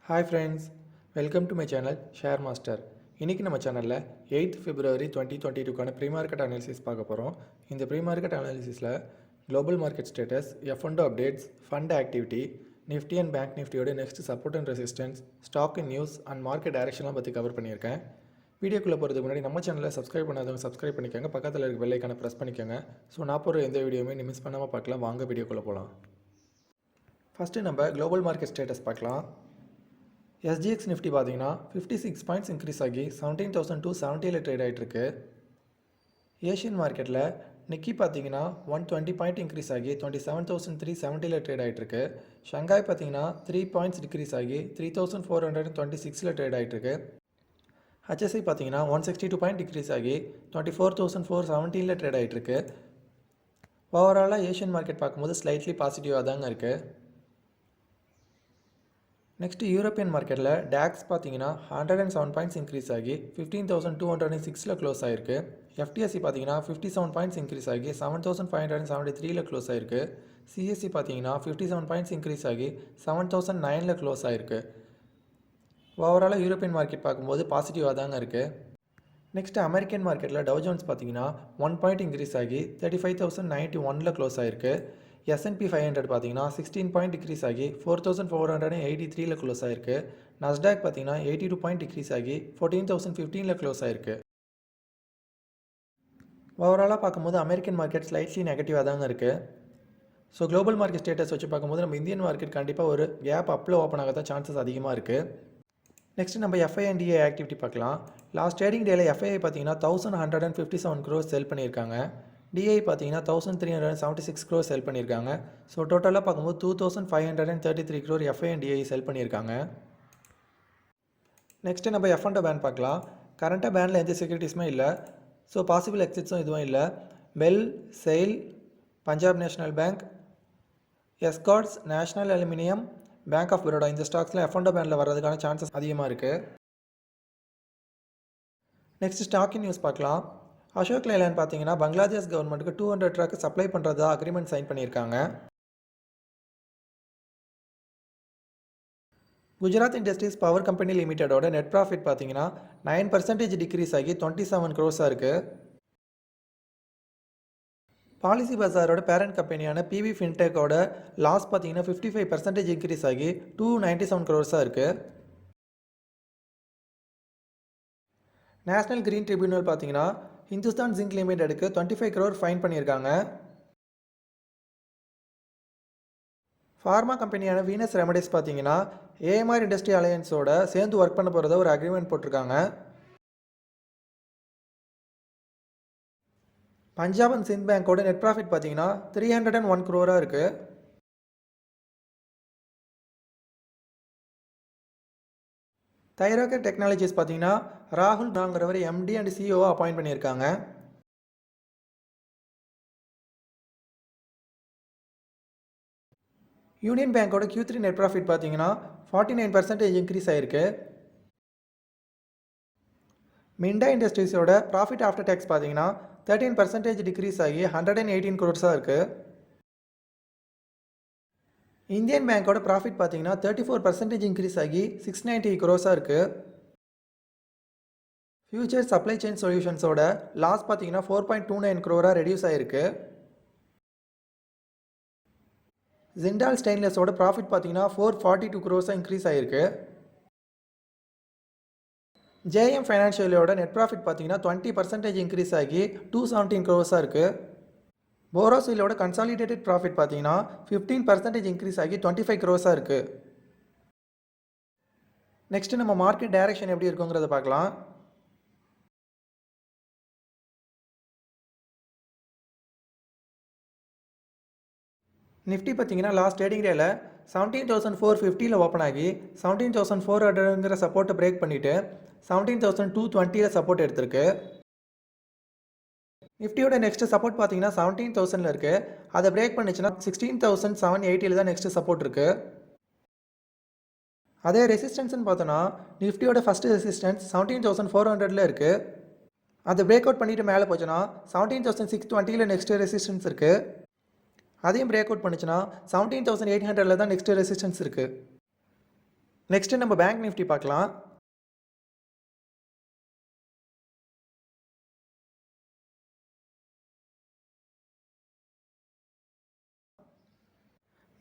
Hi friends, welcome to my channel share master. இன்றைக்கி நம்ம சேனலில் 8th February 2022க்கான ப்ரீ மார்க்கெட் அனாலிசிஸ் பார்க்க போகிறோம். இந்த ப்ரீ மார்க்கெட் அனாலிசிஸில் global market status, F&O updates, fund activity, Nifty and bank நிஃப்டியோட next support and resistance, stock in news and market டைரக்ஷன்லாம் பற்றி கவர் பண்ணியிருக்கேன். வீடியோக்குள்ளே போகிறதுக்கு முன்னாடி நம்ம சேனலில் சப்ஸ்கிரைப் பண்ணாதவங்க சப்ஸ்கிரைப் பண்ணிக்கோங்க, பக்கத்தில் இருக்க பெல் ஐக்கானை ப்ரெஸ் பண்ணிக்கோங்க. ஸோ நான் போகிற எந்த வீடியோவுமே நீ மிஸ் பண்ணாமல் பார்க்கலாம். வாங்க வீடியோக்குள்ளே போகலாம். ஃபஸ்ட்டு நம்ம குளோபல் மார்க்கெட் ஸ்டேட்டஸ் பார்க்கலாம். SGX நிஃப்டி பார்த்தீங்கன்னா 56 பாயிண்ட்ஸ் இன்க்ரீஸ் ஆகி 17,270 ட்ரேட் ஆகிட்டுருக்கு. ஏஷியன் மார்க்கெட்டில் நிக்கி பார்த்தீங்கன்னா 120 பாயிண்ட் இன்க்ரீஸ் ஆகி 27,370 ட்ரேட் ஆகிட்டுருக்கு. ஷங்காய் பார்த்தீங்கன்னா 3 பாயிண்ட்ஸ் டிக்ரீஸ் ஆகி 3,426 ட்ரேட் ஆகிட்டுருக்கு. HSI பார்த்தீங்கன்னா 162 பாயிண்ட் டிக்ரீஸ் ஆகி 24,470 ட்ரேட் ஆகிட்டுருக்கு. ஓவராலாக ஏஷியன் மார்க்கெட் பார்க்கும்போது ஸ்லைட்லி பாசிட்டிவாக தாங்க இருக்குது. நெக்ஸ்ட்டு யூரோப்பியன் மார்க்கெட்டில் டேக்ஸ் பார்த்தீங்கன்னா 107 பாயிண்ட்ஸ் இன்க்ரீஸ் ஆகி 15,206 க்ளோஸ் ஆகிருக்கு. FTSE பார்த்தீங்கன்னா 57 பாயிண்ட்ஸ் இன்க்ரீஸ் ஆகி 7,573 க்ளோஸ் ஆகிருக்கு. CSE பார்த்தீங்கன்னா 57 பாயிண்ட்ஸ் இன்க்ரீஸ் ஆகி 7,009 க்ளோஸ் ஆகிருக்கு. ஓவராலாக யூரோப்பியன் மார்க்கெட் பார்க்கும்போது பாசிட்டிவாக தாங்க இருக்குது. நெக்ஸ்ட்டு அமெரிக்கன் மார்க்கெட்டில் டவ் ஜோன்ஸ் பார்த்தீங்கன்னா 1 பாயிண்ட் இன்க்ரீஸ் ஆகி 35,091 க்ளோஸ் ஆகிருக்கு. S&P 500 பார்த்தீங்கன்னா 16 பாயிண்ட் டிக்ரீஸ் ஆகி 4,483 க்ளோஸ் ஆகிருக்கு. நஸ்டாக் பார்த்தீங்கன்னா 82 பாயிண்ட் டிக்ரீஸ் ஆகி 14,015 க்ளோஸ் ஆகிருக்கு. ஓவராலாக பார்க்கும்போது அமெரிக்கன் மார்க்கெட் ஸ்லைட்லி நெகட்டிவாக தாங்க இருக்குது. ஸோ குளோபல் மார்க்கெட் ஸ்டேட்டஸ் வச்சு பார்க்கும்போது நம்ம இந்தியன் மார்க்கெட் கண்டிப்பாக ஒரு கேப் அப்பில் ஓப்பன் ஆக தான் சான்சஸ் அதிகமாக இருக்குது. நெக்ஸ்ட் நம்ம FI and DI ஆக்டிவிட்டி பார்க்கலாம். லாஸ்ட் ட்ரேடிங் டேல FII பார்த்தீங்கன்னா 1,157 crores செல் பண்ணியிருக்காங்க. DI பார்த்தீங்கன்னா 1,376 crores செல் பண்ணியிருக்காங்க. ஸோ டோட்டலாக பார்க்கும்போது 2,533 crore FI and DI செல் பண்ணியிருக்காங்க. நெக்ஸ்ட்டு நம்ம F&O பேன் பார்க்கலாம். கரண்ட்டாக பேனில் எந்த செக்யூரிட்டிஸுமே இல்லை. ஸோ பாசிபிள் எக்ஸிட்ஸும் எதுவும் இல்லை. BEL, SAIL, Punjab national bank, Escorts, national aluminium, bank of Baroda இந்த ஸ்டாக்ஸில் F&O பேனில் வர்றதுக்கான சான்சஸ் அதிகமாக இருக்குது. நெக்ஸ்ட் ஸ்டாக் இன் நியூஸ் பார்க்கலாம். அசோக் லேலண்ட் பார்த்தீங்கன்னா பங்களாதேஷ் கவர்மெண்ட்டுக்கு 200 ட்ரக் சப்ளை பண்ணுறதா அக்ரிமெண்ட் சைன் பண்ணியிருக்காங்க. குஜராத் இண்டஸ்ட்ரீஸ் பவர் கம்பெனி லிமிட்டடோட நெட் ப்ராஃபிட் பார்த்தீங்கன்னா 9% டிக்ரீஸ் ஆகி 27 crores இருக்குது. பாலிசி பஜாரோட பேரண்ட் கம்பெனியான PV ஃபின்டெக்கோட லாஸ் பார்த்தீங்கன்னா 55% இன்க்ரீஸ் ஆகி 297 crores இருக்குது. நேஷனல் கிரீன் ட்ரிபியூனல் பார்த்தீங்கன்னா ஹிந்துஸ்தான் ஜிங்க் லிமிடெடுக்கு 25 crore ஃபைன் பண்ணியிருக்காங்க. ஃபார்மா கம்பெனியான வீனஸ் ரெமடிஸ் பார்த்தீங்கன்னா AMR இண்டஸ்ட்ரி அலையன்ஸோட சேர்ந்து ஒர்க் பண்ண போகிறத ஒரு அக்ரிமெண்ட் போட்டிருக்காங்க. பஞ்சாப் அண்ட் சிந்த் பேங்கோட நெட் ப்ராஃபிட் பார்த்தீங்கன்னா 301 crore இருக்குது. தைராக்கர் டெக்னாலஜிஸ் பார்த்தீங்கன்னா ராகுல் நாங்கிறவர் MD அண்ட் CEO அப்பாயிண்ட் பண்ணியிருக்காங்க. யூனியன் பேங்கோட Q3 நெட் ப்ராஃபிட் பார்த்தீங்கன்னா 49% இன்க்ரீஸ் ஆகிருக்கு. மிண்டா இண்டஸ்ட்ரீஸோட ப்ராஃபிட் ஆஃப்டர் டேக்ஸ் பார்த்தீங்கன்னா 13% டிக்ரீஸ் ஆகி 118 crores இருக்குது. இந்தியன் பேங்கோட ப்ராஃபிட் பார்த்தீங்கன்னா 34% இன்க்ரீஸ் ஆகி 690 crores இருக்குது. ஃபியூச்சர் சப்ளை செயின் சொல்யூஷன்ஸோட லாஸ் பார்த்தீங்கன்னா 4.29 crore ரெடியூஸ் ஆகிருக்கு. ஜிண்டால் ஸ்டெயின்லெஸோட ப்ராஃபிட் பார்த்தீங்கன்னா 442 crores இன்க்ரீஸ் ஆகிருக்கு. JM ஃபைனான்ஷியலோட நெட் ப்ராஃபிட் பார்த்தீங்கன்னா 20% இன்க்ரீஸ் ஆகி 217 crores இருக்குது. போரோசிலோட கன்சாலிடேட்டட் ப்ராஃபிட் பார்த்தீங்கன்னா 15% இன்க்ரீஸ் ஆகி 25 crores இருக்குது. நெக்ஸ்ட்டு நம்ம மார்க்கெட் டைரக்ஷன் எப்படி இருக்குங்கிறத பார்க்கலாம். நிஃப்டி பார்த்தீங்கன்னா லாஸ்ட் ட்ரேடிங் டேல 17,450 ஓப்பன் ஆகி 17,400 சப்போர்ட்டை பிரேக் பண்ணிவிட்டு 17,220 சப்போர்ட் எடுத்திருக்கு. நிஃப்டியோட நெக்ஸ்ட் சப்போர்ட் பார்த்தீங்கன்னா 17,000 இருக்குது. அதை பிரேக் பண்ணிச்சுன்னா 16,780 தான் நெக்ஸ்ட் சப்போர்ட் இருக்குது. அதே ரெசிஸ்டன்ஸ்னு பார்த்தோன்னா நிஃப்டியோட ஃபஸ்ட்டு ரெசிஸ்டன்ஸ் 17,400 இருக்குது. அதை பிரேக் அவுட் பண்ணிவிட்டு மேலே போச்சுன்னா 17,620 நெக்ஸ்ட் ரெசிஸ்டன்ஸ் இருக்குது. அதையும் பிரேக் அவுட் பண்ணிச்சுன்னா 17,800 தான் நெக்ஸ்ட் ரெசிஸ்டன்ஸ் இருக்குது. நெக்ஸ்ட்டு நம்ம பேங்க் நிஃப்டி பார்க்கலாம்.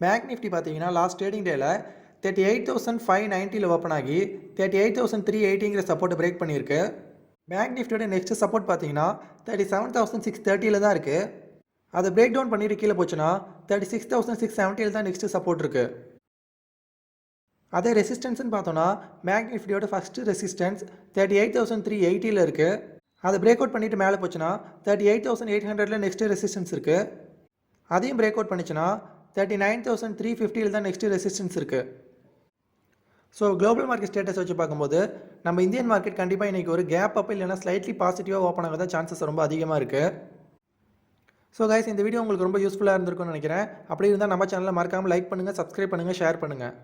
பேங்க் நிஃப்டி பார்த்தீங்கன்னா லாஸ்ட் ட்ரேடிங் டேல 38,590 ஓப்பன் ஆகி 38,380ங்கிற சப்போர்ட்டை பிரேக் பண்ணியிருக்கு. பேங்க் நிஃப்டியோட நெக்ஸ்ட் சப்போர்ட் பார்த்தீங்கன்னா 37,630 தான் இருக்குது. அதை பிரேக் டவுன் பண்ணிட்டு கீழே போச்சுன்னா 36,670 தான் நெக்ஸ்ட் சப்போர்ட் இருக்குது. அதே ரெசிஸ்டன்ஸ்னு பார்த்தோன்னா பேங்க் நிஃப்டியோட ஃபஸ்ட்டு ரெசிஸ்டன்ஸ் 38,380 இருக்குது. அதை பிரேக் அவுட் பண்ணிவிட்டு மேலே போச்சுன்னா 38,800 நெக்ஸ்ட்டு ரெசிஸ்டன்ஸ் இருக்குது. அதையும் பிரேக் அவுட் பண்ணிச்சுன்னா 39,350 தான் நெக்ஸ்ட்டு ரெசிஸ்டன்ஸ் இருக்குது. ஸோ குளோபல் மார்க்கெட் ஸ்டேட்டஸ் வச்சு பார்க்கும்போது நம்ம இந்தியன் மார்க்கெட் கண்டிப்பாக இன்றைக்கி ஒரு கேப் அப் இல்லைனா ஸ்லைட்லி பாசிட்டிவாக ஓப்பன் ஆக தான் சான்சஸ் ரொம்ப அதிகமாக இருக்குது. ஸோ கைஸ், இந்த வீடியோ உங்களுக்கு ரொம்ப யூஸ்ஃபுல்லாக இருந்திருக்கும்னு நினைக்கிறேன். அப்படி இருந்தால் நம்ம சேனலில் மறக்காமல் லைக் பண்ணுங்கள், சப்ஸ்கிரைப் பண்ணுங்கள், ஷேர் பண்ணுங்கள்.